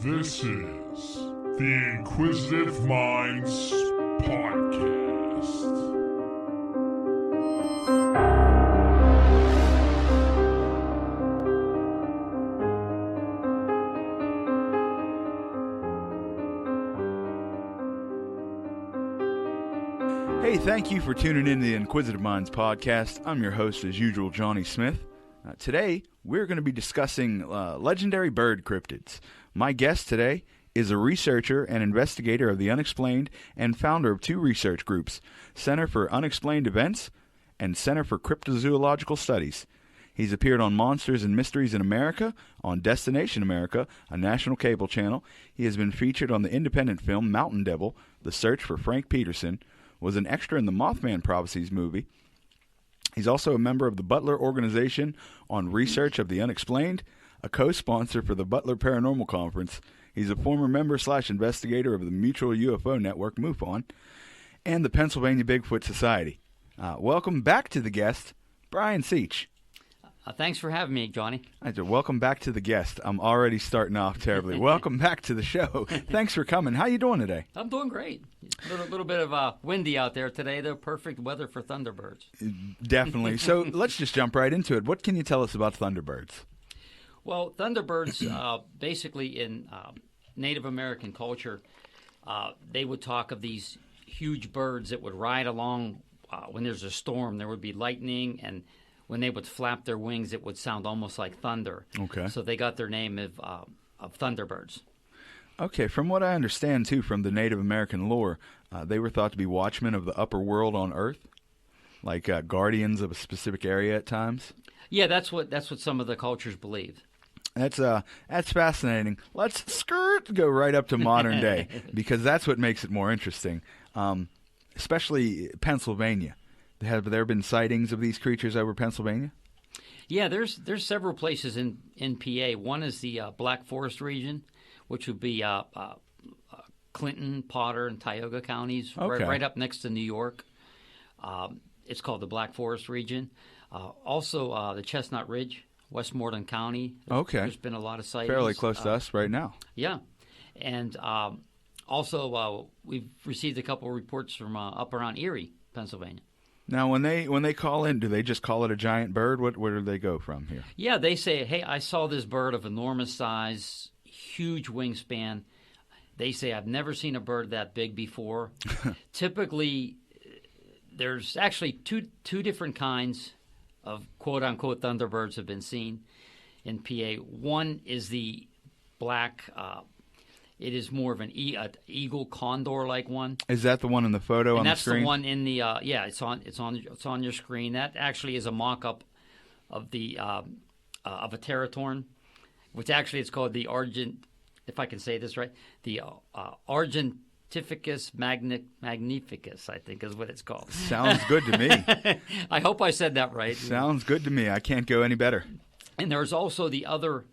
This is the Inquisitive Minds Podcast. Hey, thank you for tuning in to the Inquisitive Minds Podcast. I'm your host, as usual, Johnny Smith. Today, we're going to be discussing legendary bird cryptids. My guest today is a researcher and investigator of the unexplained and founder of two research groups, Center for Unexplained Events and Center for Cryptozoological Studies. He's appeared on Monsters and Mysteries in America, on Destination America, a national cable channel. He has been featured on the independent film Mountain Devil, The Search for Frank Peterson, was an extra in the Mothman Prophecies movie. He's also a member of the Butler Organization on Research of the Unexplained, a co-sponsor for the Butler Paranormal Conference. He's a former member/investigator of the Mutual UFO Network, MUFON, and the Pennsylvania Bigfoot Society. Welcome back to the guest, Brian Seech. Thanks for having me, Johnny. Welcome back to the guest. I'm already starting off terribly. Welcome back to the show. Thanks for coming. How you doing today? I'm doing great. A little bit of windy out there today, though. Perfect weather for Thunderbirds. Definitely. So let's just jump right into it. What can you tell us about Thunderbirds? Well, Thunderbirds, basically in Native American culture, they would talk of these huge birds that would ride along when there's a storm. There would be lightning, and when they would flap their wings, it would sound almost like thunder. Okay. So they got their name of Thunderbirds. Okay. From what I understand, too, from the Native American lore, they were thought to be watchmen of the upper world on Earth, like guardians of a specific area at times. Yeah, that's what some of the cultures believe. That's fascinating. Let's go right up to modern day, because that's what makes it more interesting, especially Pennsylvania. Have there been sightings of these creatures over Pennsylvania? Yeah, there's several places in PA. One is the Black Forest region, which would be Clinton, Potter, and Tioga counties, okay. right up next to New York. It's called the Black Forest region. Also, the Chestnut Ridge, Westmoreland County. Okay. There's been a lot of sightings. Fairly close to us right now. Yeah. And also, we've received a couple of reports from up around Erie, Pennsylvania. Now, when they call in, do they just call it a giant bird? Where do they go from here? Yeah, they say, hey, I saw this bird of enormous size, huge wingspan. They say, I've never seen a bird that big before. Typically, there's actually two different kinds of quote-unquote Thunderbirds have been seen in PA. One is the black. It is more of an eagle condor-like one. Is that the one in the photo on the screen? And that's the one in the it's on your screen. That actually is a mock-up of the of a teratorn, which actually it's called the if I can say this right, the Argentificus magnificus, I think is what it's called. Sounds good to me. I hope I said that right. Sounds good to me. I can't go any better. And there's also the other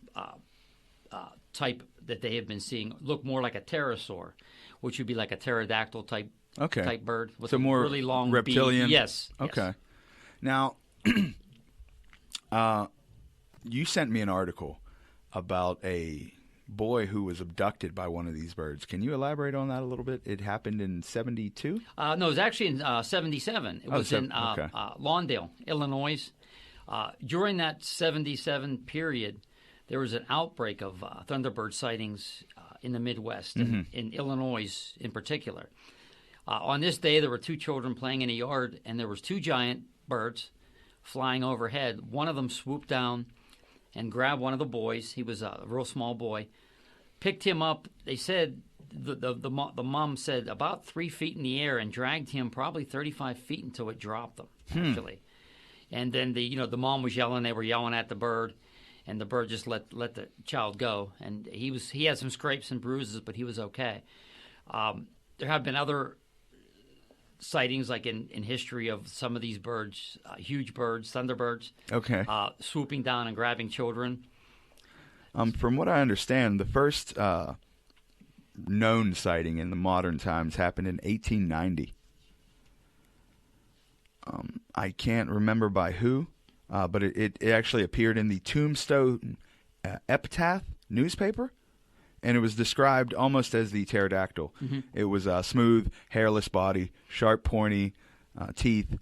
type that they have been seeing look more like a pterosaur, which would be like a pterodactyl type bird with a more really long reptilian. beak. Yes. Okay. Yes. Now, you sent me an article about a boy who was abducted by one of these birds. Can you elaborate on that a little bit? It happened in 1972? No, it was actually in 1977. It was in Lawndale, Illinois. During that 1977 period, there was an outbreak of Thunderbird sightings in the Midwest, in Illinois in particular. On this day, there were two children playing in a yard, and there was two giant birds flying overhead. One of them swooped down and grabbed one of the boys. He was a real small boy. Picked him up. They said, the mom said, about 3 feet in the air, and dragged him probably 35 feet until it dropped them, actually. And then the mom was yelling. They were yelling at the bird. And the bird just let the child go, and he had some scrapes and bruises, but he was okay. There have been other sightings, like in history, of some of these birds, huge birds, Thunderbirds, swooping down and grabbing children. From what I understand, the first known sighting in the modern times happened in 1890. I can't remember by who. But it actually appeared in the Tombstone Epitaph newspaper, and it was described almost as the pterodactyl. Mm-hmm. It was a smooth, hairless body, sharp, pointy teeth,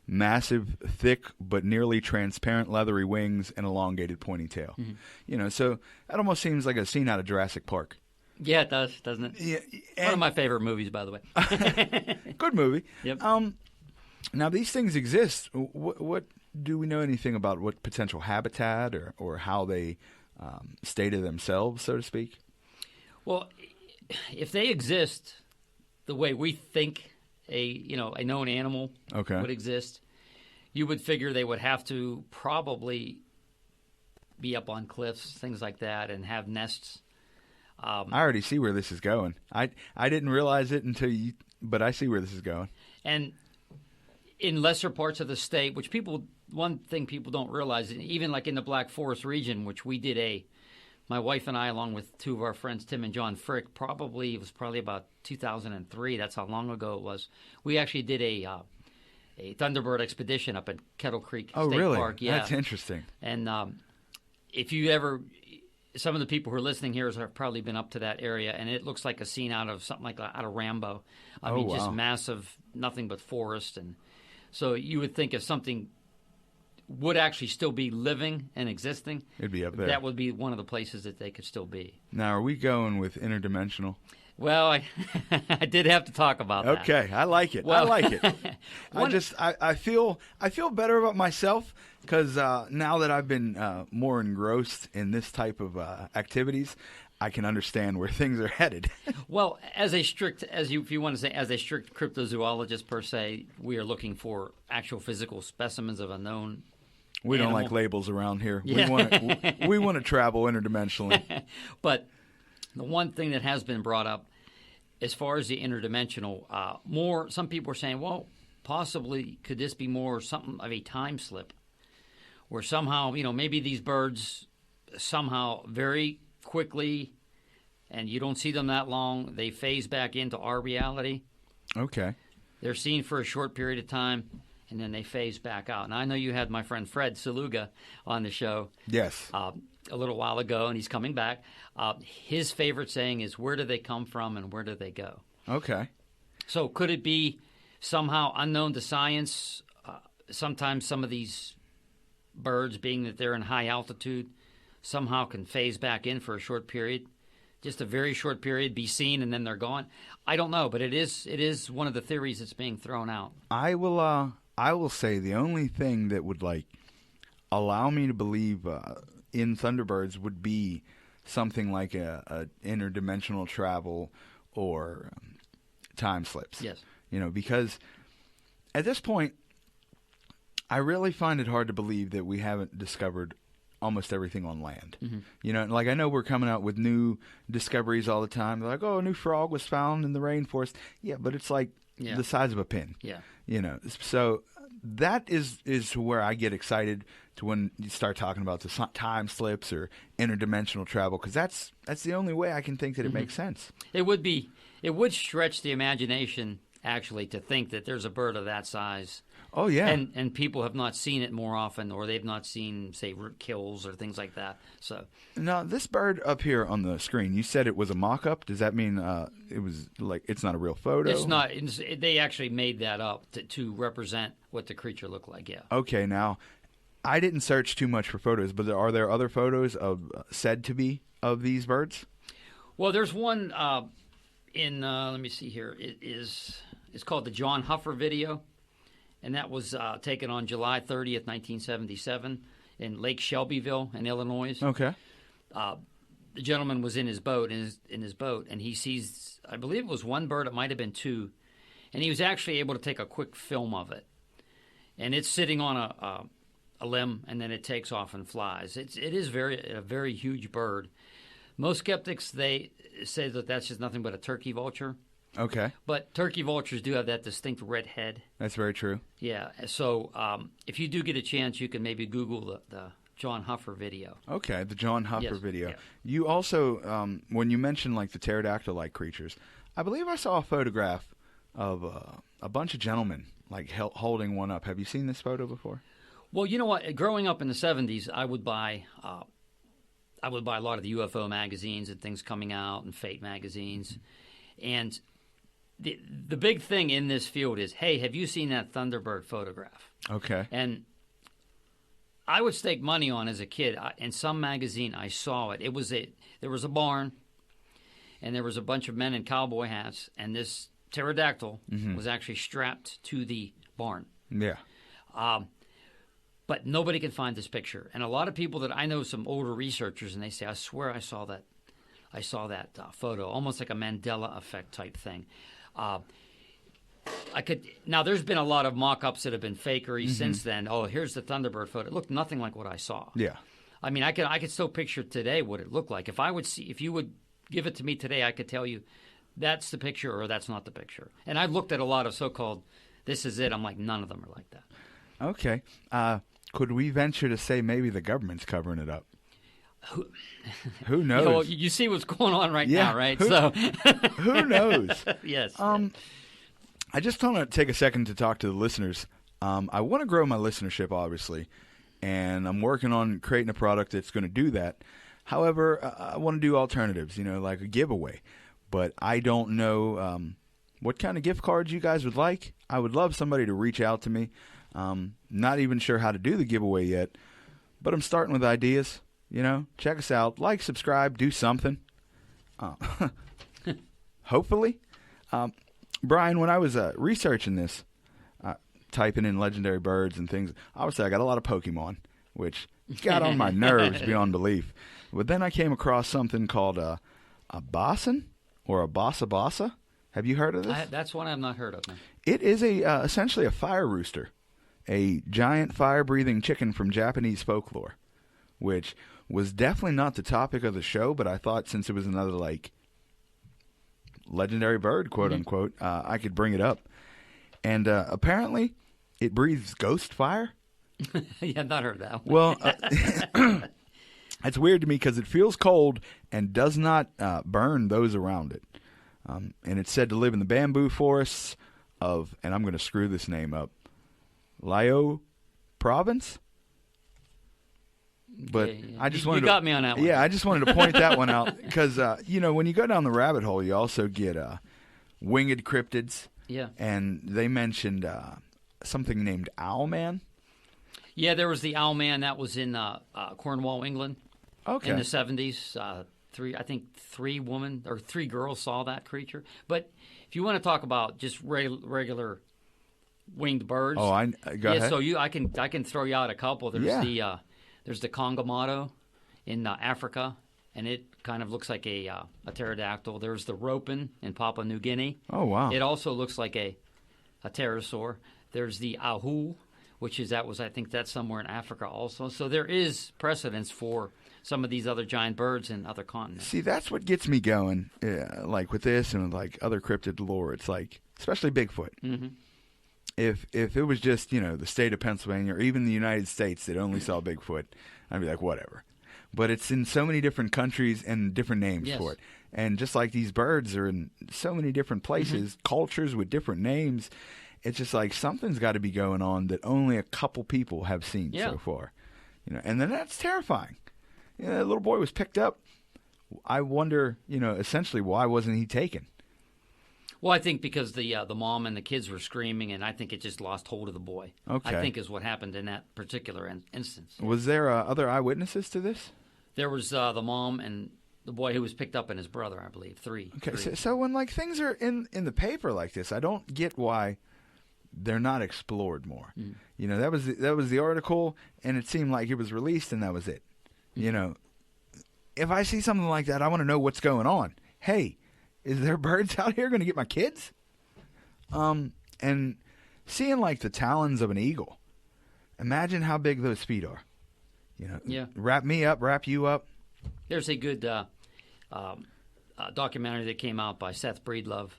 massive, thick, but nearly transparent leathery wings, and elongated pointy tail. Mm-hmm. So that almost seems like a scene out of Jurassic Park. Yeah, it does, doesn't it? Yeah, one of my favorite movies, by the way. Good movie. Yep. Now, these things exist. What do we know anything about what potential habitat or how they stay to themselves, so to speak? Well, if they exist the way we think a known animal would exist, you would figure they would have to probably be up on cliffs, things like that, and have nests. I already see where this is going. I didn't realize it until you, but I see where this is going. And in lesser parts of the state, which one thing people don't realize, even like in the Black Forest region, which we did my wife and I, along with two of our friends, Tim and John Frick, it was probably about 2003. That's how long ago it was. We actually did a Thunderbird expedition up at Kettle Creek State really? Park. Yeah, that's interesting. And if you ever, some of the people who are listening here have probably been up to that area, and it looks like a scene out of something like out of Rambo. I mean, just massive, nothing but forest, and so you would think if something would actually still be living and existing, it'd be up there. That would be one of the places that they could still be. Now, are we going with interdimensional? Well, I did have to talk about that. Okay, I like it. Well, I like it. I feel better about myself because now that I've been more engrossed in this type of activities, I can understand where things are headed. Well, as a strict cryptozoologist per se, we are looking for actual physical specimens of a known We animal. don't like labels around here. Yeah. We want to travel interdimensionally. But the one thing that has been brought up, as far as the interdimensional, some people are saying, well, possibly could this be more something of a time slip, where somehow, maybe these birds somehow very quickly, and you don't see them that long, they phase back into our reality. Okay. They're seen for a short period of time, and then they phase back out. And I know you had my friend Fred Saluga on the show. Yes. A little while ago, and he's coming back. His favorite saying is, where do they come from and where do they go? Okay. So could it be somehow unknown to science? Sometimes some of these birds, being that they're in high altitude, somehow can phase back in for a short period, just a very short period, be seen, and then they're gone. I don't know, but it is one of the theories that's being thrown out. I will say the only thing that would allow me to believe in Thunderbirds would be something like a interdimensional travel or time slips. Yes. Because at this point, I really find it hard to believe that we haven't discovered almost everything on land. Mm-hmm. I know we're coming out with new discoveries all the time. They're like, oh, a new frog was found in the rainforest. Yeah, but it's the size of a pin. Yeah. So that is where I get excited to when you start talking about the time slips or interdimensional travel, because that's the only way I can think that it makes sense. It would stretch the imagination, actually, to think that there's a bird of that size. Oh, yeah. And people have not seen it more often, or they've not seen, say, root kills or things like that. So now, this bird up here on the screen, you said it was a mock-up. Does that mean it was it's not a real photo? It's not. They actually made that up to represent what the creature looked like, yeah. Okay, now, I didn't search too much for photos, but are there other photos said to be of these birds? Well, there's one let me see here. It's called the John Huffer video. And that was taken on July 30th, 1977, in Lake Shelbyville in Illinois. Okay. The gentleman was in his boat, and he sees, I believe it was one bird, it might have been two, and he was actually able to take a quick film of it. And it's sitting on a limb, and then it takes off and flies. It is a very huge bird. Most skeptics, they say that that's just nothing but a turkey vulture. Okay. But turkey vultures do have that distinct red head. That's very true. Yeah. So if you do get a chance, you can maybe Google the John Huffer video. Okay, the John Huffer video. Yeah. You also, when you mentioned the pterodactyl-like creatures, I believe I saw a photograph of a bunch of gentlemen holding one up. Have you seen this photo before? Well, you know what? Growing up in the 70s, I would buy I would buy a lot of the UFO magazines and things coming out and Fate magazines. And the big thing in this field is, hey, have you seen that Thunderbird photograph? Okay. And I would stake money on as a kid. In some magazine, I saw it. There was a barn, and there was a bunch of men in cowboy hats, and this pterodactyl was actually strapped to the barn. Yeah. But nobody can find this picture. And a lot of people that I know, some older researchers, and they say, I swear I saw that photo, almost like a Mandela effect type thing. Now, there's been a lot of mock-ups that have been fakery since then. Oh, here's the Thunderbird photo. It looked nothing like what I saw. Yeah. I mean, I could still picture today what it looked like. If you would give it to me today, I could tell you that's the picture or that's not the picture. And I've looked at a lot of so-called, this is it. I'm like, none of them are like that. Okay. Could we venture to say maybe the government's covering it up? Who knows? You see what's going on right now, right? Who knows? Yes. I just want to take a second to talk to the listeners. I want to grow my listenership, obviously, and I'm working on creating a product that's going to do that. However, I want to do alternatives, like a giveaway. But I don't know what kind of gift cards you guys would like. I would love somebody to reach out to me. Not even sure how to do the giveaway yet, but I'm starting with ideas. Check us out. Like, subscribe, do something. Hopefully. Brian, when I was researching this, typing in legendary birds and things, obviously I got a lot of Pokemon, which got on my nerves beyond belief. But then I came across something called a bosun or a basa. Have you heard of this? That's one I've not heard of, man. It is essentially a fire rooster, a giant fire-breathing chicken from Japanese folklore, which was definitely not the topic of the show, but I thought since it was another, legendary bird, quote-unquote, I could bring it up. And apparently it breathes ghost fire. Yeah, I've not heard that one. Well, it's weird to me because it feels cold and does not burn those around it. And it's said to live in the bamboo forests of, and I'm going to screw this name up, Lao province? But I just wanted you got me on that one. Yeah, I just wanted to point that one out because when you go down the rabbit hole, you also get winged cryptids. Yeah, and they mentioned something named Owlman. Yeah, there was the Owlman that was in Cornwall, England. Okay, in the 70s. Three girls saw that creature. But if you want to talk about just regular winged birds, go ahead. So I can throw you out a couple. There's the Congomado in Africa, and it kind of looks like a pterodactyl. There's the Ropin in Papua New Guinea. Oh, wow. It also looks like a pterosaur. There's the Ahu, I think that's somewhere in Africa also. So there is precedence for some of these other giant birds in other continents. See, that's what gets me going, like with this and like other cryptid lore. It's like, especially Bigfoot. Mm-hmm. If it was just, the state of Pennsylvania or even the United States that only saw Bigfoot, I'd be like, whatever. But it's in so many different countries and different names for it. And just like these birds are in so many different places, cultures with different names, it's just like something's got to be going on that only a couple people have seen so far. And then that's terrifying. That little boy was picked up. I wonder, essentially why wasn't he taken? Well, I think because the mom and the kids were screaming, and I think it just lost hold of the boy. Okay. I think is what happened in that particular instance. Was there other eyewitnesses to this? There was the mom and the boy who was picked up and his brother, I believe, three. Okay, so when things are in the paper like this, I don't get why they're not explored more. That was the article, and it seemed like it was released, and that was it. If I see something like that, I want to know what's going on. Hey, is there birds out here going to get my kids? And seeing the talons of an eagle, imagine how big those feet are. Wrap me up, wrap you up. There's a good documentary that came out by Seth Breedlove.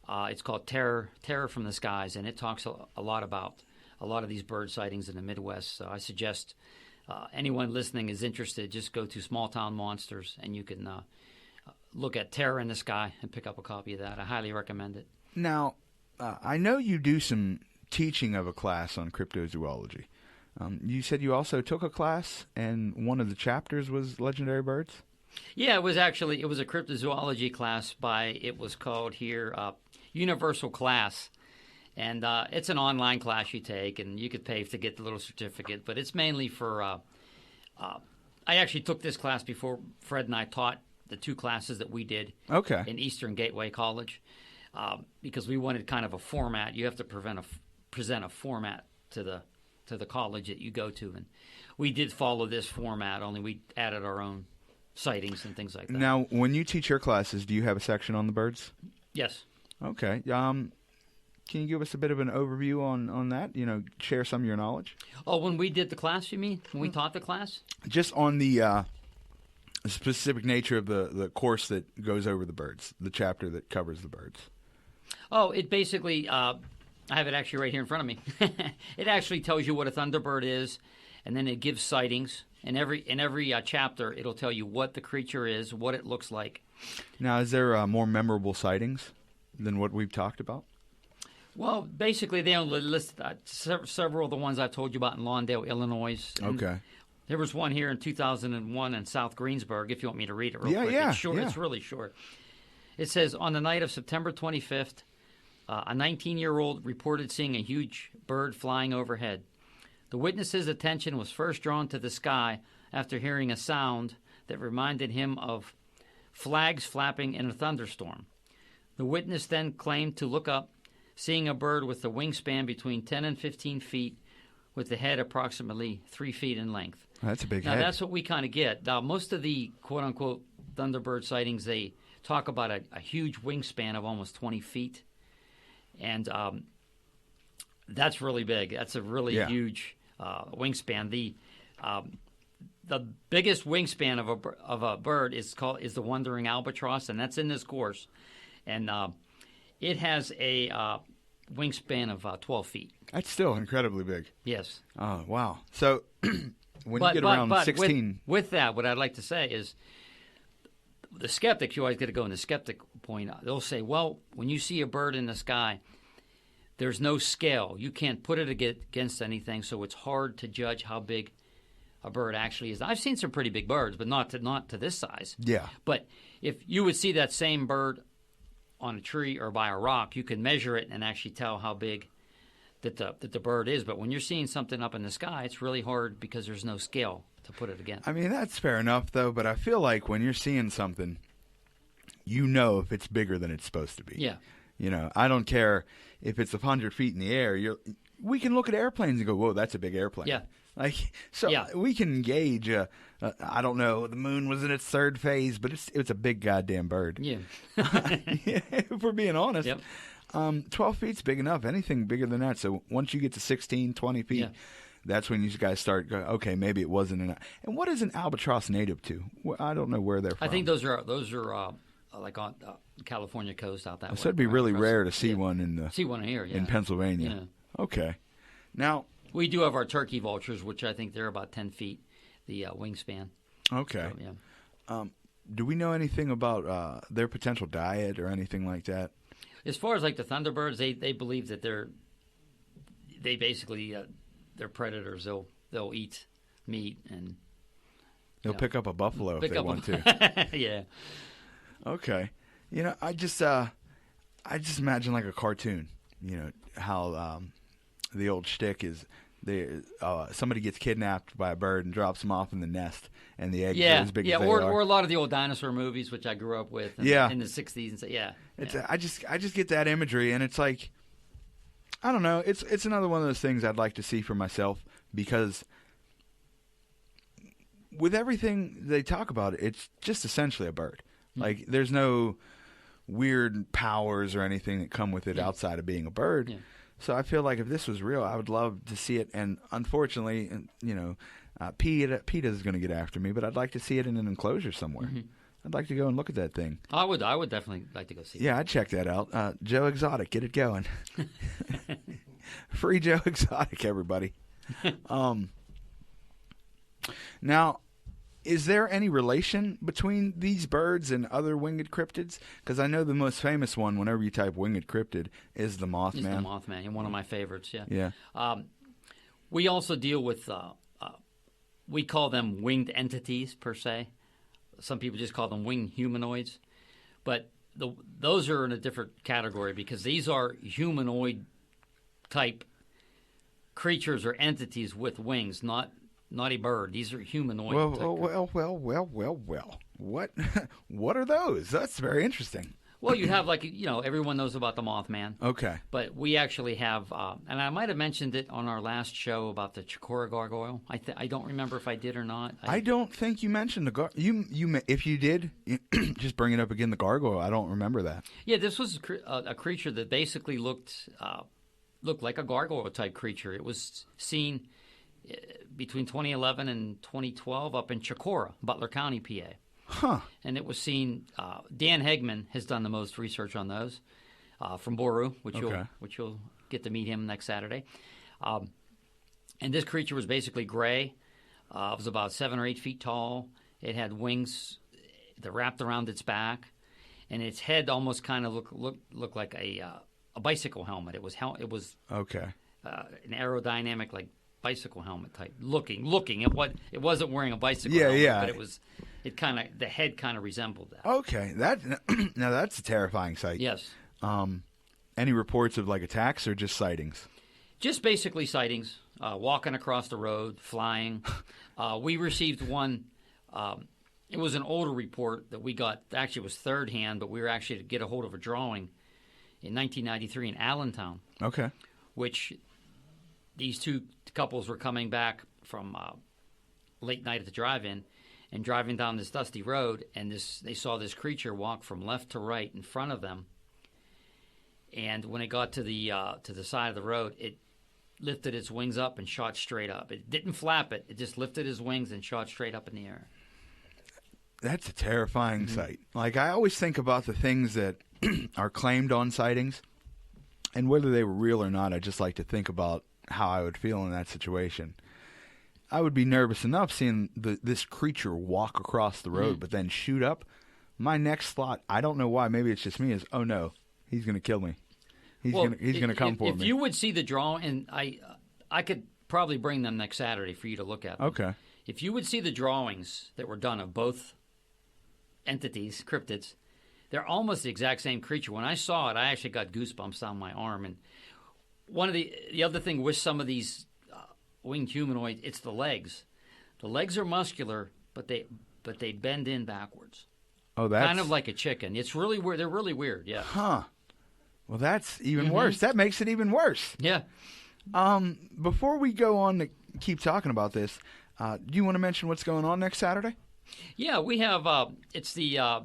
It's called Terror from the Skies, and it talks a lot about a lot of these bird sightings in the Midwest. So I suggest anyone listening is interested, just go to Small Town Monsters, and you can look at Terror in the Sky and pick up a copy of that. I highly recommend it. Now, I know you do some teaching of a class on cryptozoology. You said you also took a class, and one of the chapters was legendary birds? Yeah, it was a cryptozoology class it was called here Universal Class. And it's an online class you take, and you could pay to get the little certificate. But it's mainly for I actually took this class before Fred and I taught the 2 classes that we did in Eastern Gateway College because we wanted kind of a format. You have to present a format to the college that you go to. And we did follow this format, only we added our own sightings and things like that. Now, when you teach your classes, do you have a section on the birds? Yes. Okay. Can you give us a bit of an overview on that? Share some of your knowledge? Oh, when we did the class, you mean? When we taught the class? Just on the specific nature of the course that goes over the birds, the chapter that covers the birds. Oh, it basically, I have it actually right here in front of me. It actually tells you what a thunderbird is, and then it gives sightings. In every chapter, it'll tell you what the creature is, what it looks like. Now, is there more memorable sightings than what we've talked about? Well, basically, they only list several of the ones I told you about in Lawndale, Illinois. Okay. There was one here in 2001 in South Greensburg, if you want me to read it real quick. Yeah, it's short. Yeah. It's really short. It says, on the night of September 25th, a 19-year-old reported seeing a huge bird flying overhead. The witness's attention was first drawn to the sky after hearing a sound that reminded him of flags flapping in a thunderstorm. The witness then claimed to look up, seeing a bird with a wingspan between 10 and 15 feet with the head approximately 3 feet in length. That's a big head. Now, that's what we kind of get. Now, most of the quote-unquote Thunderbird sightings, they talk about a huge wingspan of almost 20 feet. And that's really big. That's a really huge wingspan. The biggest wingspan of a bird is the wandering albatross, and that's in this course. And it has a wingspan of 12 feet. That's still incredibly big. Yes. Oh, wow. So when you get around 16... With that, what I'd like to say is the skeptics, you always got to go in the skeptic point. They'll say, well, when you see a bird in the sky, there's no scale. You can't put it against anything, so it's hard to judge how big a bird actually is. I've seen some pretty big birds, but not to this size. Yeah. But if you would see that same bird on a tree or by a rock, you can measure it and actually tell how big that the bird is. But when you're seeing something up in the sky, it's really hard because there's no scale to put it against. I mean, that's fair enough, though, but I feel like when you're seeing something, you know if it's bigger than it's supposed to be. Yeah. You know, I don't care if it's 100 feet in the air. We can look at airplanes and go, whoa, that's a big airplane. Yeah. We can gauge, I don't know, the moon was in its third phase, but it's a big goddamn bird. Yeah. If we're being honest. Yep. 12 feet's big enough. Anything bigger than that. So once you get to 16, 20 feet, that's when you guys start going, okay, maybe it wasn't enough. And what is an albatross native to? I don't know where they're from. I think those are like on the California coast out that way. So it'd be really rare to see one here, in Pennsylvania. Yeah. Okay. Now we do have our turkey vultures, which I think they're about 10 feet, the wingspan. Okay. So, yeah. Do we know anything about their potential diet or anything like that? As far as like the Thunderbirds, they believe that they're predators. They'll eat meat and they'll pick up a buffalo if they want to. Yeah. Okay. You know, I just imagine like a cartoon. You know how the old shtick is. Somebody gets kidnapped by a bird and drops them off in the nest, and the eggs are as big as they are. Or a lot of the old dinosaur movies, which I grew up with in the 60s. And so, I just get that imagery, and it's like, I don't know. It's another one of those things I'd like to see for myself, because with everything they talk about, it's just essentially a bird. Mm-hmm. Like, there's no weird powers or anything that come with it outside of being a bird. Yeah. So I feel like if this was real, I would love to see it. And unfortunately, you know, PETA is going to get after me, but I'd like to see it in an enclosure somewhere. Mm-hmm. I'd like to go and look at that thing. I would definitely like to go see it. Yeah, I'd check that out. Joe Exotic, get it going. Free Joe Exotic, everybody. Now, is there any relation between these birds and other winged cryptids? Because I know the most famous one, whenever you type winged cryptid, is the Mothman. It's the Mothman. One of my favorites, yeah. Yeah. We also deal with, we call them winged entities per se. Some people just call them winged humanoids. But those are in a different category because these are humanoid type creatures or entities with wings, not a bird. These are humanoid. Well. What are those? That's very interesting. Well, you have everyone knows about the Mothman. Okay. But we actually have, and I might have mentioned it on our last show about the Chikora gargoyle. I don't remember if I did or not. I don't think you mentioned the if you did, just bring it up again. The gargoyle. I don't remember that. Yeah, this was a creature that basically looked like a gargoyle type creature. It was seen between 2011 and 2012 up in Chikora, Butler County, PA. Huh. And it was seen. Dan Hegman has done the most research on those from Boru, which you'll get to meet him next Saturday. And this creature was basically gray. It was about 7 or 8 feet tall. It had wings that wrapped around its back, and its head almost kind of looked like a bicycle helmet. It was okay. An aerodynamic like bicycle helmet type looking. It wasn't wearing a bicycle helmet, but it was. The head kind of resembled that. Okay, now that's a terrifying sight. Yes. Any reports of attacks or just sightings? Just basically sightings. Walking across the road, flying. We received one. It was an older report that we got. Actually, it was third hand, but we were actually to get a hold of a drawing in 1993 in Allentown. Okay. Which these two couples were coming back from late night at the drive-in. And driving down this dusty road, and they saw this creature walk from left to right in front of them. And when it got to the side of the road, it lifted its wings up and shot straight up. It didn't flap it; it just lifted its wings and shot straight up in the air. That's a terrifying sight. I always think about the things that are claimed on sightings, and whether they were real or not. I just like to think about how I would feel in that situation. I would be nervous enough seeing this creature walk across the road, but then shoot up. My next thought, I don't know why, maybe it's just me, is, oh no, he's going to kill me. He's going to come for me. If you would see the drawing, and I could probably bring them next Saturday for you to look at them. Okay. If you would see the drawings that were done of both entities, cryptids, they're almost the exact same creature. When I saw it, I actually got goosebumps down my arm. And one of the other thing with some of these winged humanoid, it's the legs. The legs are muscular, but they bend in backwards. Oh, that's kind of like a chicken. It's really weird. They're really weird. Yeah. Huh. Well, that's even worse. That makes it even worse. Yeah. Before we go on to keep talking about this, do you want to mention what's going on next Saturday? Yeah, we have. It's the UFO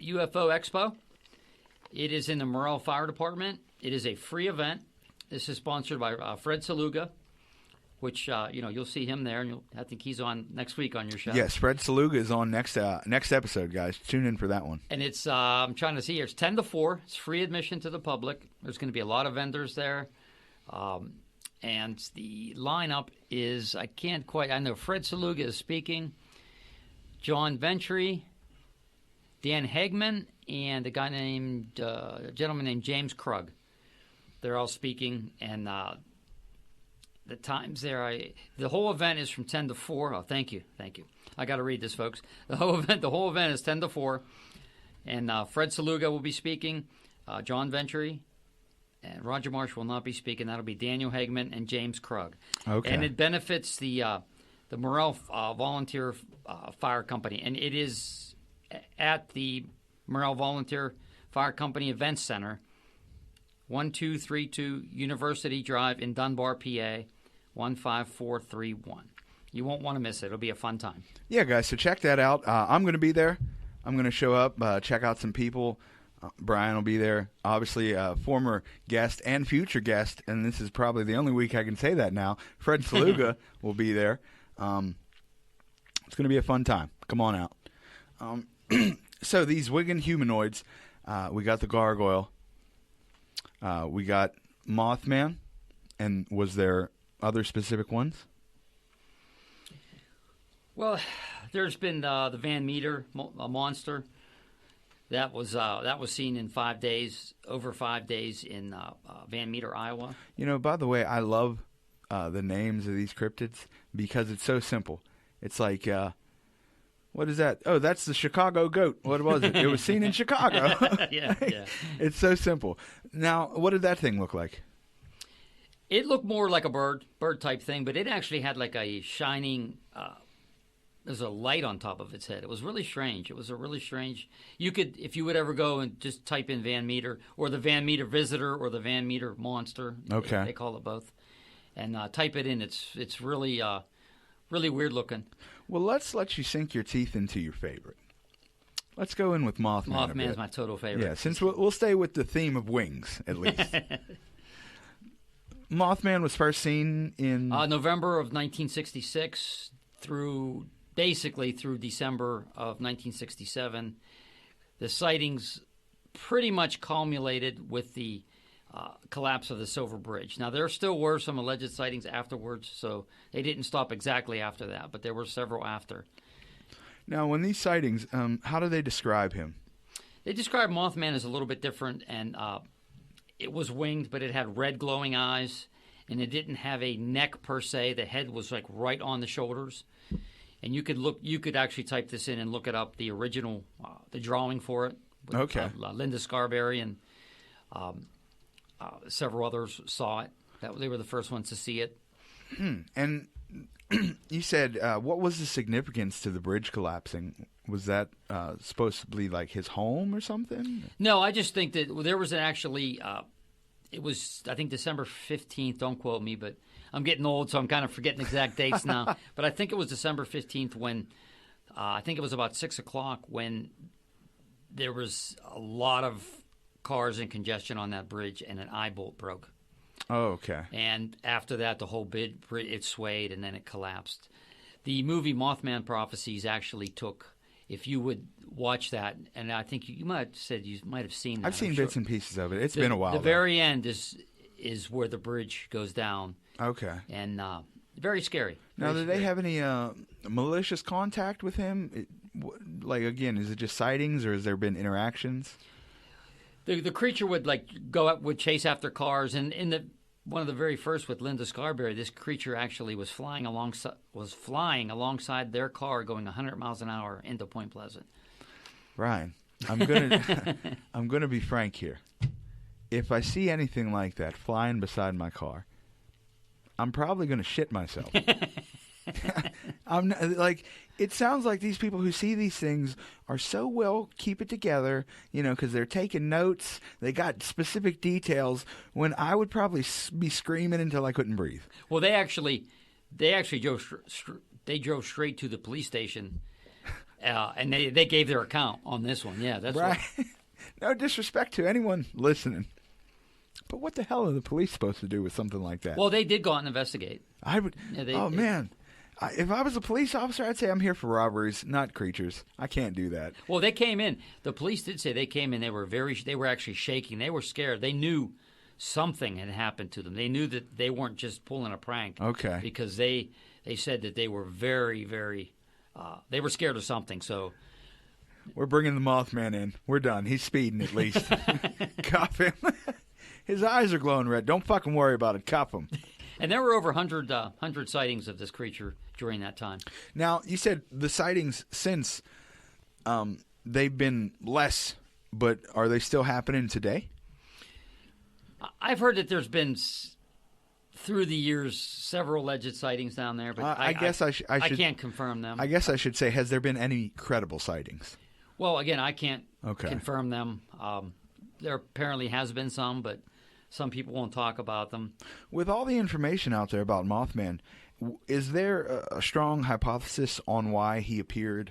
Expo. It is in the Morrell Fire Department. It is a free event. This is sponsored by Fred Saluga, which you'll see him there, and I think he's on next week on your show. Yes, Fred Saluga is on next episode, guys. Tune in for that one. And it's I'm trying to see here. It's 10 to 4. It's free admission to the public. There's going to be a lot of vendors there, and the lineup is I know Fred Saluga is speaking, John Ventry, Dan Hegman, and a gentleman named James Krug. They're all speaking, and the times there, the whole event is from 10 to 4. Oh, thank you. I got to read this, folks. The whole event is 10 to 4, and Fred Saluga will be speaking, John Ventry, and Roger Marsh will not be speaking. That'll be Daniel Hegman and James Krug. Okay. And it benefits the Morrell Volunteer Fire Company, and it is at the Morrell Volunteer Fire Company Event Center, 1232 University Drive in Dunbar, PA, 15431. You won't want to miss it. It'll be a fun time. Yeah, guys, so check that out. I'm going to be there. I'm going to show up, check out some people. Brian will be there, obviously a former guest and future guest, and this is probably the only week I can say that now. Fred Saluga will be there. It's going to be a fun time. Come on out. So these winged humanoids, we got the gargoyle. We got Mothman, and was there other specific ones? Well, there's been the Van Meter monster. That was seen in 5 days, over 5 days in Van Meter, Iowa. You know, by the way, I love the names of these cryptids because it's so simple. It's like, what is that? Oh, that's the Chicago goat. What was it? It was seen in Chicago. Yeah. It's so simple. Now, what did that thing look like? It looked more like a bird type thing, but it actually had like a shining. There's a light on top of its head. It was really strange. It was a really strange. You could, if you would ever go and just type in Van Meter or the Van Meter Visitor or the Van Meter Monster. Okay. They call it both, and type it in. It's really really weird looking. Well, let's let you sink your teeth into your favorite. Let's go in with Mothman. Mothman's my total favorite. Yeah, since we'll stay with the theme of wings at least. Mothman was first seen in November of 1966 through December of 1967. The sightings pretty much culminated with the collapse of the Silver Bridge. Now, there still were some alleged sightings afterwards, so they didn't stop exactly after that, but there were several after. Now, when these sightings, how do they describe him? They describe Mothman as a little bit different, and it was winged, but it had red glowing eyes, and it didn't have a neck per se. The head was like right on the shoulders. And you could actually type this in and look it up, the original, the drawing for it. With, okay. Linda Scarberry and several others saw it. They were the first ones to see it. And you said, what was the significance to the bridge collapsing? Was that supposed to be like his home or something? No, I just think that there was it was, I think, December 15th. Don't quote me, but I'm getting old, so I'm kind of forgetting exact dates now. But I think it was December 15th when I think it was about 6 o'clock when there was a lot of cars and congestion on that bridge, and an eye bolt broke. Oh, okay. And after that, the whole bridge, it swayed, and then it collapsed. The movie Mothman Prophecies actually took, if you would watch that, and I think you might have said you might have seen that. I've seen bits and pieces of it. It's been a while. The very end is where the bridge goes down. Okay. And very scary. Now, do they have any malicious contact with him? Like, again, is it just sightings, or has there been interactions? The creature would go up, would chase after cars, and in one of the very first with Linda Scarberry, this creature actually was flying alongside their car, going 100 miles an hour into Point Pleasant. Ryan, I'm gonna be frank here. If I see anything like that flying beside my car, I'm probably gonna shit myself. It sounds like these people who see these things are so well keep it together, because they're taking notes. They got specific details. When I would probably be screaming until I couldn't breathe. Well, they actually drove straight to the police station, and they gave their account on this one. Yeah, that's right. No disrespect to anyone listening, but what the hell are the police supposed to do with something like that? Well, they did go out and investigate. I would. Yeah, man. If I was a police officer, I'd say I'm here for robberies, not creatures. I can't do that. Well, they came in. The police did say they came in. They were actually shaking. They were scared. They knew something had happened to them. They knew that they weren't just pulling a prank. Okay. Because they said that they were very, very, they were scared of something. So we're bringing the Mothman in. We're done. He's speeding at least. Cuff him. His eyes are glowing red. Don't fucking worry about it. Cuff him. And there were over 100 sightings of this creature during that time. Now, you said the sightings since, they've been less, but are they still happening today? I've heard that there's been, through the years, several alleged sightings down there, but I can't confirm them. I guess I should say, has there been any credible sightings? Well, again, I can't confirm them. There apparently has been some, but some people won't talk about them. With all the information out there about Mothman, is there a strong hypothesis on why he appeared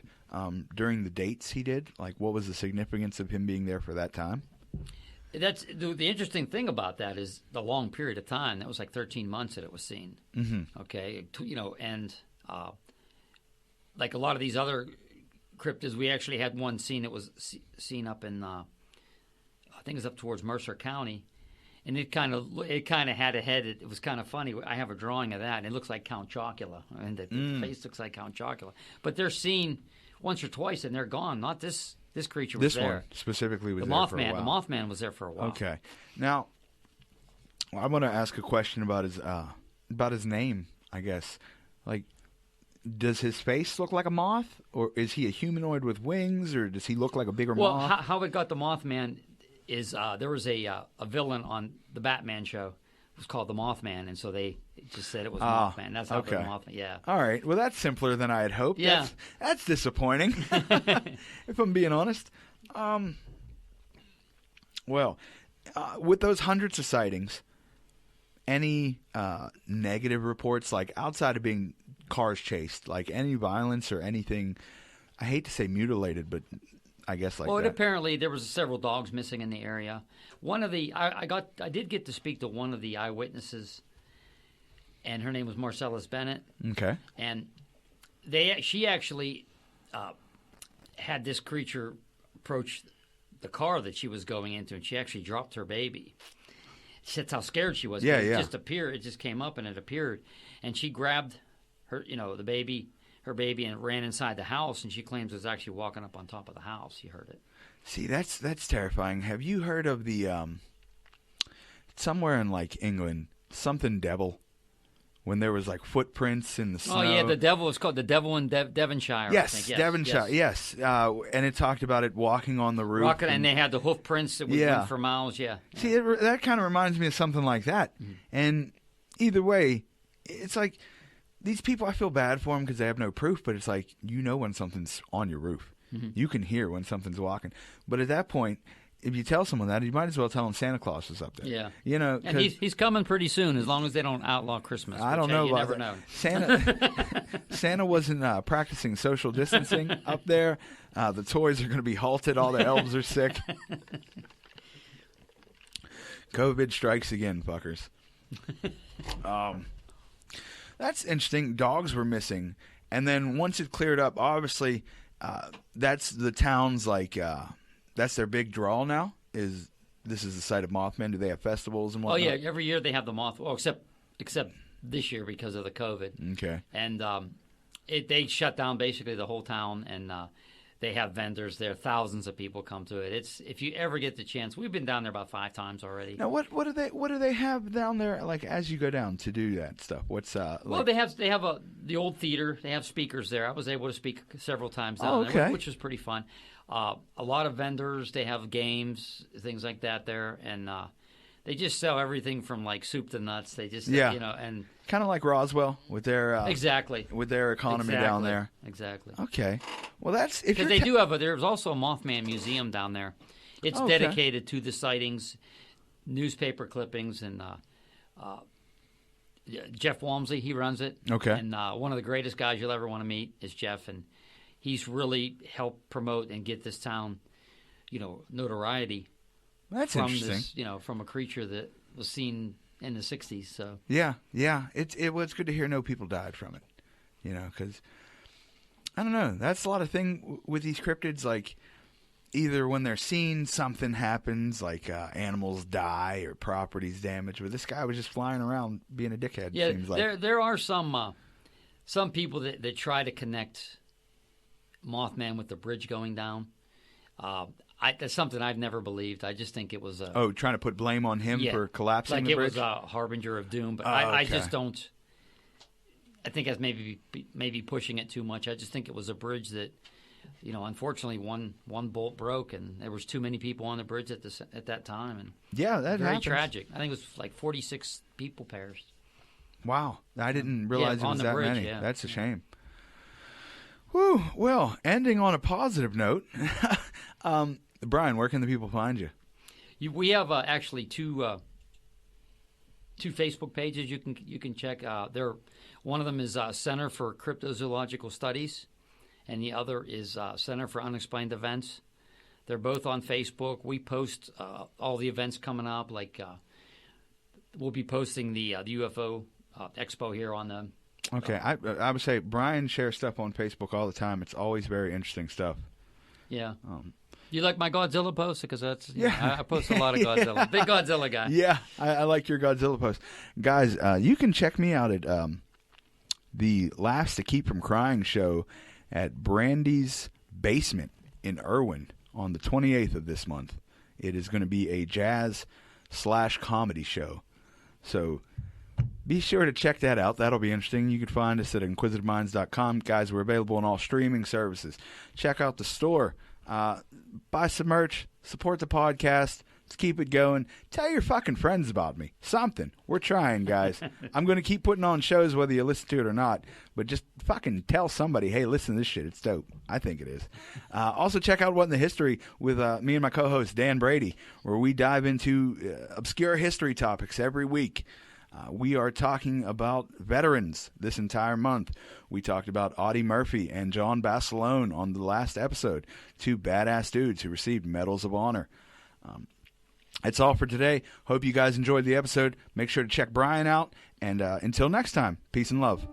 during the dates he did? Like, what was the significance of him being there for that time? That's the interesting thing about that is the long period of time. That was like 13 months that it was seen. Mm-hmm. Okay, and like a lot of these other cryptids, we actually had one scene that was seen up in, I think it was up towards Mercer County. And it kind of had a head. It was kind of funny. I have a drawing of that, and it looks like Count Chocula, and the face looks like Count Chocula. But they're seen once or twice, and they're gone. Not this creature was there. This one specifically was there for a while. The Mothman was there for a while. Okay. Now, I want to ask a question about his name, I guess. Like, does his face look like a moth, or is he a humanoid with wings, or does he look like a bigger moth? Well, how it got the Mothman is there was a villain on the Batman show. It was called the Mothman, and so they just said it was Mothman. That's how the Mothman. Yeah. All right. Well, that's simpler than I had hoped. Yeah. That's disappointing, if I'm being honest. With those hundreds of sightings, any negative reports, like outside of being cars chased, like any violence or anything, I hate to say mutilated, but I guess like that. Apparently there was several dogs missing in the area. One of the I did get to speak to one of the eyewitnesses, and her name was Marcellus Bennett. Okay. And she actually had this creature approach the car that she was going into, and she actually dropped her baby. That's how scared she was. Yeah. It just appeared. It just came up and it appeared, and she grabbed her her baby, and ran inside the house. And she claims it was actually walking up on top of the house. She heard it. See, that's terrifying. Have you heard of the somewhere in like England, something devil? When there was like footprints in the snow. Oh yeah, the devil was called the devil in Devonshire. Yes, I think. Devonshire. Yes, and it talked about it walking on the roof, and they had the hoof prints that went for miles. Yeah. See, that kind of reminds me of something like that. Mm-hmm. And either way, it's like these people. I feel bad for them because they have no proof. But it's like when something's on your roof, you can hear when something's walking. But at that point, if you tell someone that, you might as well tell them Santa Claus is up there. Yeah. And he's coming pretty soon, as long as they don't outlaw Christmas. I don't know you about never know. Santa wasn't practicing social distancing up there. The toys are going to be halted. All the elves are sick. COVID strikes again, fuckers. That's interesting. Dogs were missing. And then once it cleared up, obviously, that's the town's like... that's their big draw now. This is the site of Mothman? Do they have festivals and whatnot? Oh yeah, every year they have the Moth. Well, except this year because of the COVID. Okay. And they shut down basically the whole town, and they have vendors there. Thousands of people come to it. If you ever get the chance, we've been down there about 5 times already. Now what do they have down there? Like as you go down to do that stuff? What's well, they have the old theater. They have speakers there. I was able to speak several times down there, which was pretty fun. A lot of vendors. They have games, things like that there, and they just sell everything from like soup to nuts. They just and kind of like Roswell with their exactly with their economy down there. Exactly. Okay. Well, that's because they do have there's also a Mothman museum down there. It's dedicated to the sightings, newspaper clippings, and Jeff Walmsley, he runs it. Okay. And one of the greatest guys you'll ever want to meet is Jeff, and he's really helped promote and get this town, notoriety. That's from interesting. This, from a creature that was seen in the 60s. So yeah. It was good to hear no people died from it. Because I don't know. That's a lot of thing with these cryptids. Like either when they're seen, something happens, like animals die or property's damaged. But this guy was just flying around being a dickhead. Yeah, seems like. there are some people that try to connect Mothman with the bridge going down. That's something I've never believed. I just think it was trying to put blame on him for collapsing the bridge? Like it was a harbinger of doom. But I just don't. I think that's maybe pushing it too much. I just think it was a bridge that, unfortunately one bolt broke, and there was too many people on the bridge at that time, and that very happens. Tragic. I think it was like 46 people perished. Wow, I didn't realize it was that bridge, many. Yeah. That's a shame. Whew. Well, ending on a positive note, Brian, where can the people find you? We have actually two Facebook pages you can check. One of them is Center for Cryptozoological Studies, and the other is Center for Unexplained Events. They're both on Facebook. We post all the events coming up. Like we'll be posting the UFO Expo here on the. Okay, I would say Brian shares stuff on Facebook all the time. It's always very interesting stuff. Yeah. You like my Godzilla post? Because that's I post a lot of Godzilla. Yeah. Big Godzilla guy. Yeah, I like your Godzilla post. Guys, you can check me out at the Laughs to Keep from Crying show at Brandy's Basement in Irwin on the 28th of this month. It is going to be a jazz/comedy show. So be sure to check that out. That'll be interesting. You can find us at inquisitiveminds.com. Guys, we're available on all streaming services. Check out the store. Buy some merch. Support the podcast. Let's keep it going. Tell your fucking friends about me. Something. We're trying, guys. I'm going to keep putting on shows whether you listen to it or not. But just fucking tell somebody, hey, listen to this shit. It's dope. I think it is. Also, check out What in the History with me and my co-host, Dan Brady, where we dive into obscure history topics every week. We are talking about veterans this entire month. We talked about Audie Murphy and John Basilone on the last episode, two badass dudes who received Medals of Honor. That's all for today. Hope you guys enjoyed the episode. Make sure to check Brian out. And until next time, peace and love.